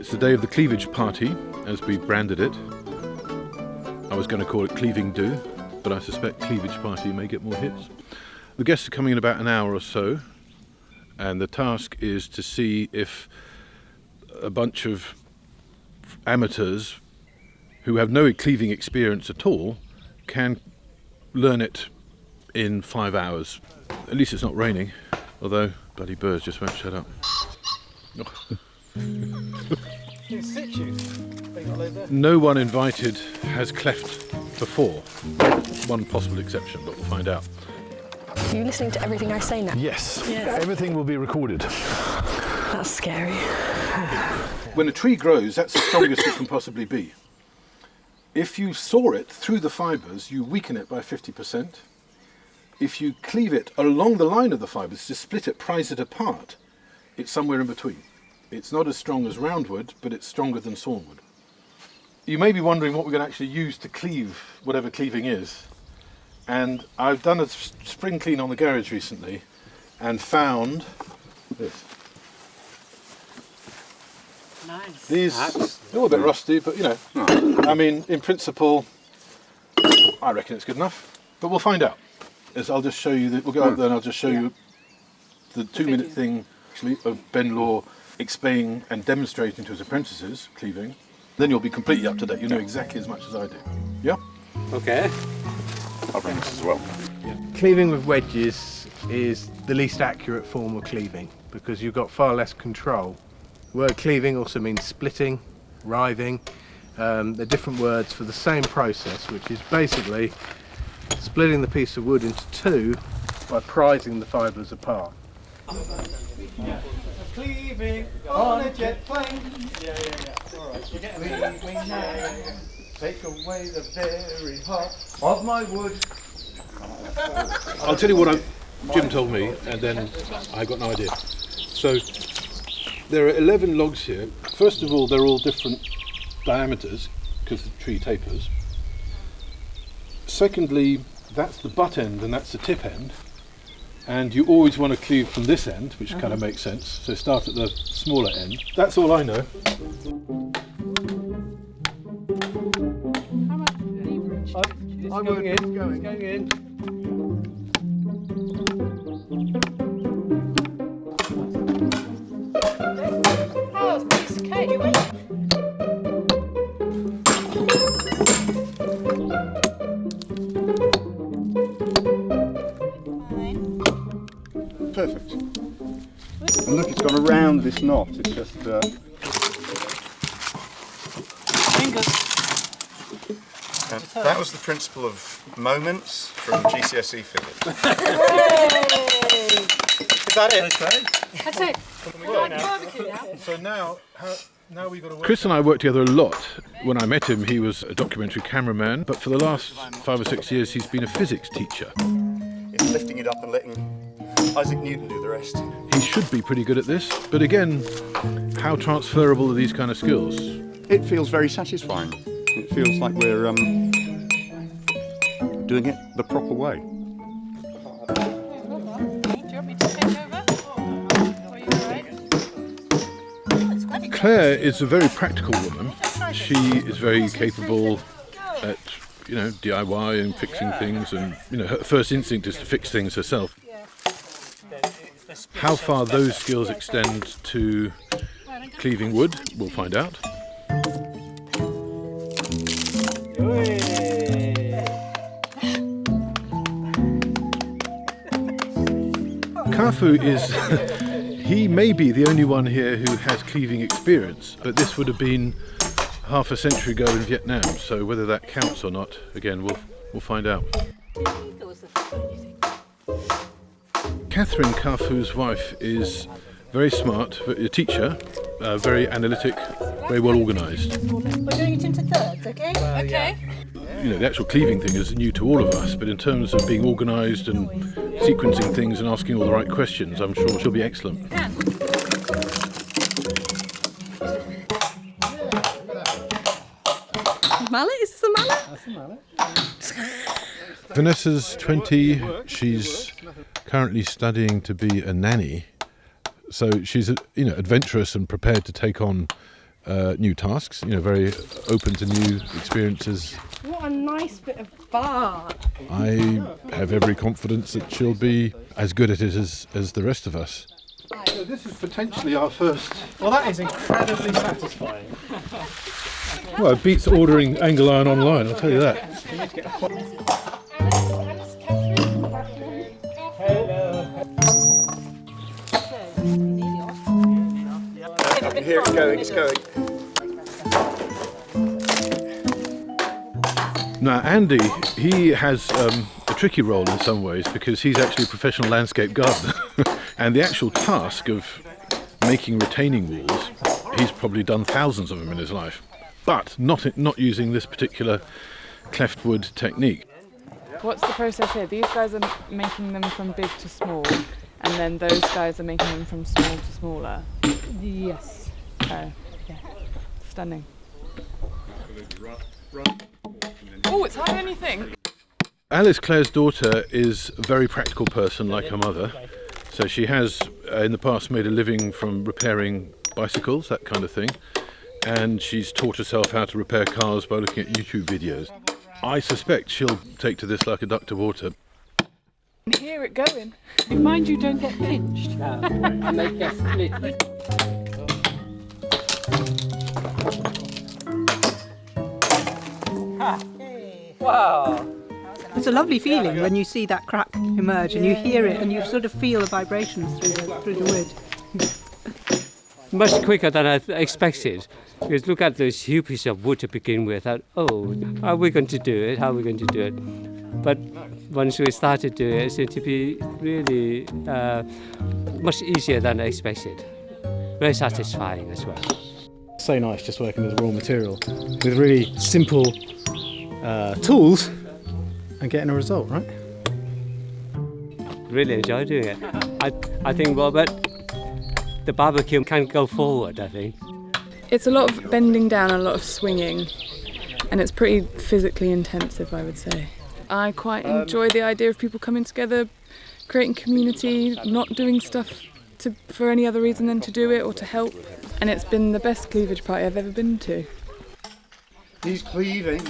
It's the day of the Cleavage Party, as we branded it. I was going to call it Cleaving Do, but I suspect Cleavage Party may get more hits. The guests are coming in about an hour or so, and the task is to see if a bunch of amateurs who have no cleaving experience at all can learn it in 5 hours. At least it's not raining, although bloody birds just won't shut up. In situ. No one invited has cleft before. One possible exception, but we'll find out. Are you listening to everything I say now? Yes. Everything will be recorded. That's scary. When a tree grows, that's the strongest it can possibly be. If you saw it through the fibres, you weaken it by 50%. If you cleave it along the line of the fibres, to split it, prise it apart, it's somewhere in between. It's not as strong as roundwood, but it's stronger than sawnwood. You may be wondering what we're going to actually use to cleave whatever cleaving is. And I've done a spring clean on the garage recently and found this. Nice. These, they're all a bit rusty, but you know, I mean, in principle, I reckon it's good enough. But we'll find out. I'll just show you, we'll go up there and I'll just show you the 2-minute thing actually of Ben Law explaining and demonstrating to his apprentices cleaving. Then you'll be completely up to date. You know exactly as much as I do. Yeah? Okay. I'll bring this as well. Cleaving with wedges is the least accurate form of cleaving because you've got far less control. The word cleaving also means splitting, riving. They're different words for the same process, which is basically splitting the piece of wood into two by prising the fibres apart. Cleaving on a jet plane. All right. Cleaving now. Take away the very heart of my wood. I'll tell you what Jim told me, and then I got no idea. So there are 11 logs here. First of all, they're all different diameters because the tree tapers. Secondly, that's the butt end and that's the tip end. And you always want to cleave from this end, which kind of makes sense. So start at the smaller end. That's all I know. I'm going in. Oh, it's a piece of cake. Perfect. And look, it's gone around this knot. It's just. Fingers. That was the principle of moments from GCSE physics. Is that it? That's it. Barbecue now. So now we've got to work. Chris and I worked together a lot. When I met him, he was a documentary cameraman, but for the last 5 or 6 years, he's been a physics teacher. It's lifting it up and letting Isaac Newton do the rest. He should be pretty good at this, but again, how transferable are these kind of skills? It feels very satisfying. It feels like we're doing it the proper way. Do you want me to take over? Or are you all right? Claire is a very practical woman. She is very capable at, DIY and fixing things, and her first instinct is to fix things herself. How far those skills extend to cleaving wood, we'll find out. Kafu he may be the only one here who has cleaving experience, but this would have been half a century ago in Vietnam, so whether that counts or not, again, we'll find out. Catherine, Kafu's wife, is very smart, a teacher, very analytic, very well organised. We're doing it into thirds, okay? Okay. The actual cleaving thing is new to all of us, but in terms of being organised and sequencing things and asking all the right questions, I'm sure she'll be excellent. Mallet? Is this a mallet? That's a mallet. Vanessa's 20. She's currently studying to be a nanny. So she's, adventurous and prepared to take on new tasks, very open to new experiences. What a nice bit of bark. I have every confidence that she'll be as good at it as the rest of us. So this is potentially our first... Well, that is incredibly satisfying. Well, it beats ordering angle iron online, I'll tell you that. I can hear it going, it's going. Now Andy, he has a tricky role in some ways because he's actually a professional landscape gardener and the actual task of making retaining walls, he's probably done thousands of them in his life, but not using this particular cleft wood technique. What's the process here? These guys are making them from big to small, and then those guys are making them from small to smaller. Yes. Oh, yeah. Stunning. Oh, it's higher than you think. Alice, Claire's daughter, is a very practical person like her mother. So she has in the past made a living from repairing bicycles, that kind of thing. And she's taught herself how to repair cars by looking at YouTube videos. I suspect she'll take to this like a duck to water. Hear it going. Mind you don't get pinched. And they get split. Wow. It's a lovely feeling when you see that crack emerge and you hear it and you sort of feel the vibrations through the wood. Much quicker than I expected. Because look at this huge piece of wood to begin with. How are we going to do it? How are we going to do it? But once we started doing it, it seemed to be really much easier than I expected. Very satisfying as well. So nice just working with raw material, with really simple tools and getting a result, right? Really enjoy doing it. I think, Robert, the barbecue can go forward, I think. It's a lot of bending down, a lot of swinging, and it's pretty physically intensive, I would say. I quite enjoy the idea of people coming together, creating community, not doing stuff for any other reason than to do it or to help. And it's been the best cleavage party I've ever been to. He's cleaving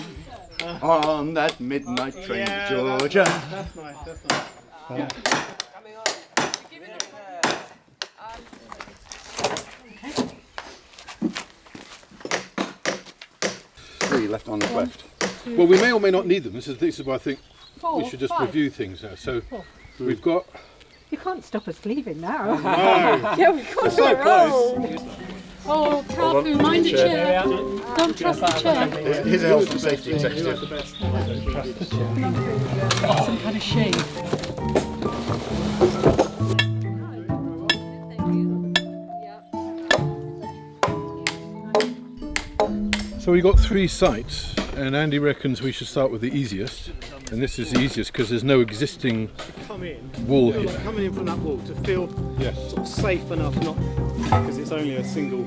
on that midnight train to Georgia. That's nice, that's nice. Yeah. Three left on the cleft. Well, we may or may not need them. This is why I think we should just review things now. So we've got... You can't stop us cleaving now. No. Yeah, we can't. So close. Oh, careful, mind the chair. Don't trust the chair. Here's a health and safety executive. Some kind of shade. So we got 3 sites, and Andy reckons we should start with the easiest. And this is the easiest because there's no existing wall here. Coming in from that wall to feel sort of safe enough, not because it's only a single.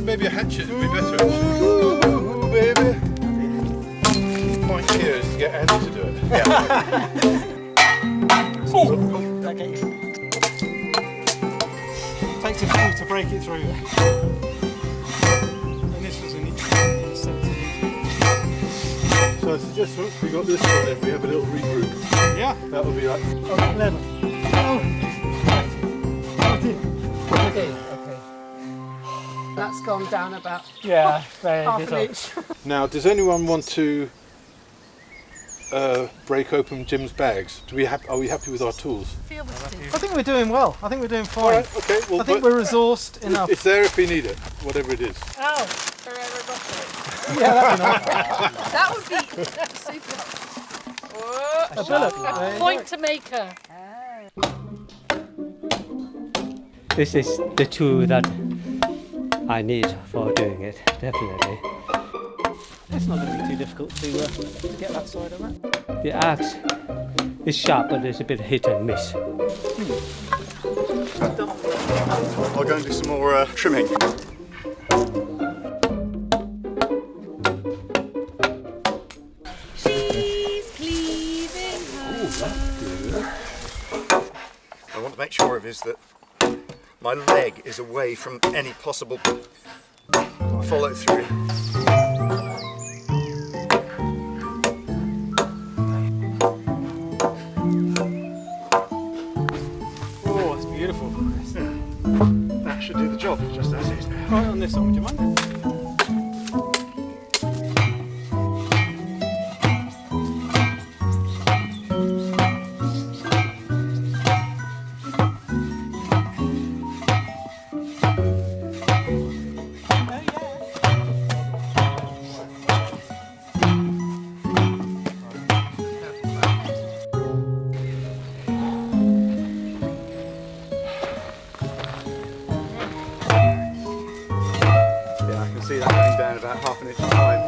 Maybe a hatchet would be better actually. Ooh, baby. The point here is to get Andy to do it. Takes a few to break it through. And this was an So I suggest once we got this one, then we have a little regroup. Yeah. That would be right. Oh, clever. Oh. Okay. That's gone down about half an inch. Now, does anyone want to break open Jim's bags? Are we happy with our tools? I think we're doing well. I think we're doing fine. All right, okay. Well, I think we're resourced enough. It's there if we need it, whatever it is. Oh, forever got it. Yeah, that'd be nice. That would be super. A bullet. Point to make her. This is the tool that I need for doing it, definitely. It's not going to be too difficult to get that side of that. The axe is sharp, but there's a bit hit and miss. I'll go and do some more trimming. She's cleaving her. I want to make sure of is that my leg is away from any possible follow through. Oh, that's beautiful. That should do the job, just as is. Right on this one, would you mind? See that going down about half an inch at a time.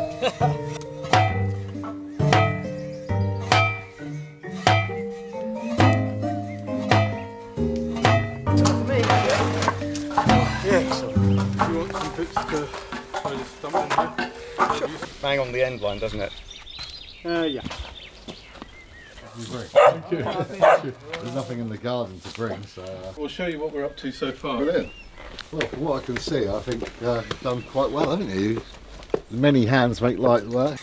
Yeah, so do you want some bits to try to stump in here? Sure. Bang on the end line, doesn't it? Yeah. There's nothing in the garden to bring, so... We'll show you what we're up to so far. Brilliant. Well, from what I can see, I think you've done quite well, haven't you? Many hands make light work.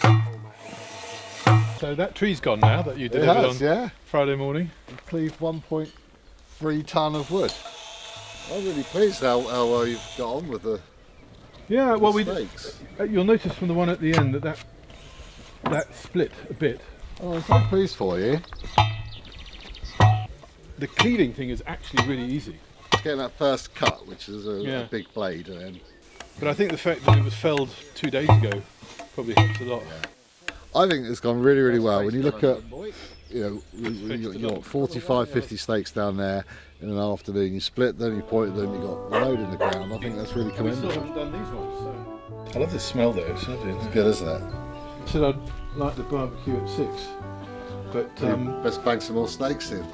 So that tree's gone now that you It delivered has, on yeah. Friday morning. Cleaved 1.3 tonne of wood. I'm really pleased how well you've got on with the stakes. You'll notice from the one at the end that split a bit. Oh, I'm so pleased for you. The cleaving thing is actually really easy. Getting that first cut, which is a big blade, and then... But I think the fact that it was felled 2 days ago probably helps a lot. I think it's gone really, really well. When you look at, you know, you got 45, 50 stakes down there in an afternoon. You split them, you pointed them, you got the load in the ground. I think that's really We still commendable. haven't done these ones. So. I love the smell though. It's lovely. It's good, isn't it? I said I'd like the barbecue at 6, but Best bang some more steaks in.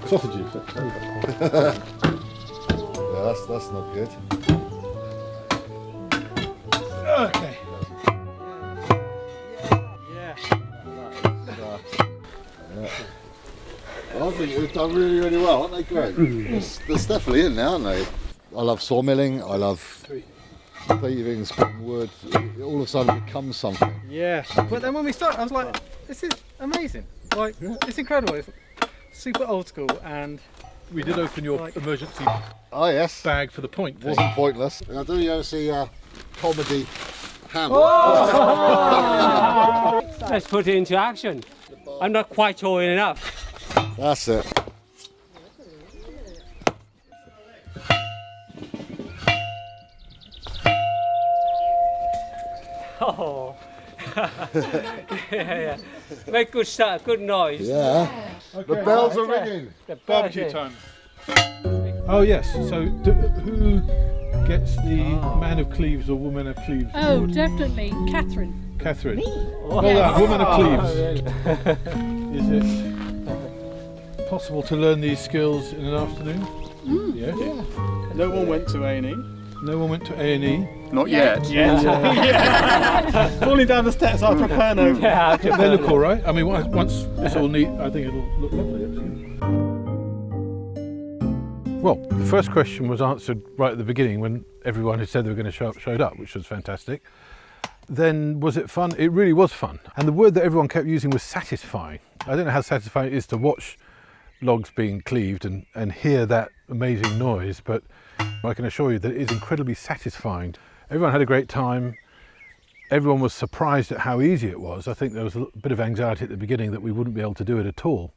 sausages. Yeah, that's not good. Okay. I think they've done really, really well, aren't they? Great. They're definitely in now, aren't they? I love sawmilling. I love cleaving, splitting wood. It all of a sudden becomes something. Yeah, but then when we started, I was like, this is amazing. Like, it's incredible. It's super old school, and We did open your emergency Oh yes, bag for the point thing. wasn't pointless. Now, do you ever see comedy Hamlet? Let's put it into action. I'm not quite tall enough. That's it. Oh. yeah. Make good start, good noise. Yeah. The bells are ringing. The Barbecue time. Oh yes, so who gets the man of cleaves or woman of cleaves? Oh, award? definitely. Catherine. Catherine. Well done, woman of cleaves. Is it possible to learn these skills in an afternoon? Yes. no one went to A&E. No one went to A&E. Not yet. Falling down the steps after a perno. Yeah, They look all right. I mean, once it's all neat, I think it'll look lovely, actually. Well, the first question was answered right at the beginning when everyone who said they were going to show up showed up, which was fantastic. Then, was it fun? It really was fun. And the word that everyone kept using was satisfying. I don't know how satisfying it is to watch logs being cleaved and hear that amazing noise, but I can assure you that it is incredibly satisfying. Everyone had a great time. Everyone was surprised at how easy it was. I think there was a bit of anxiety at the beginning that we wouldn't be able to do it at all.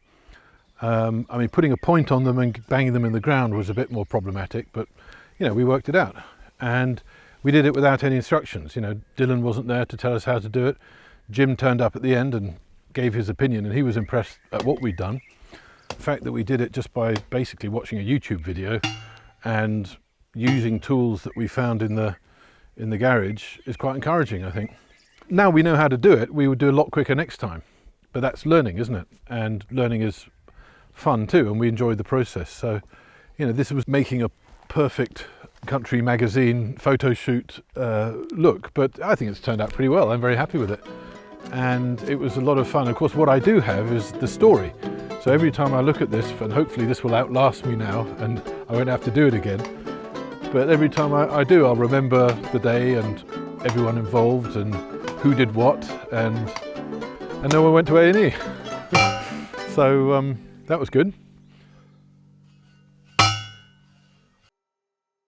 I mean, putting a point on them and banging them in the ground was a bit more problematic, but you know, we worked it out. And we did it without any instructions. You know, Dylan wasn't there to tell us how to do it. Jim turned up at the end and gave his opinion, and he was impressed at what we'd done. The fact that we did it just by basically watching a YouTube video and using tools that we found in the garage is quite encouraging, I think. Now we know how to do it, we would do a lot quicker next time. But that's learning, isn't it? And learning is fun too, and we enjoyed the process. So, you know, this was making a perfect country magazine photo shoot look, but I think it's turned out pretty well. I'm very happy with it, and it was a lot of fun. Of course, what I do have is the story, so every time I look at this, and hopefully this will outlast me now and I won't have to do it again, but every time I do, I'll remember the day and everyone involved and who did what, and no one went to A&E. So that was good.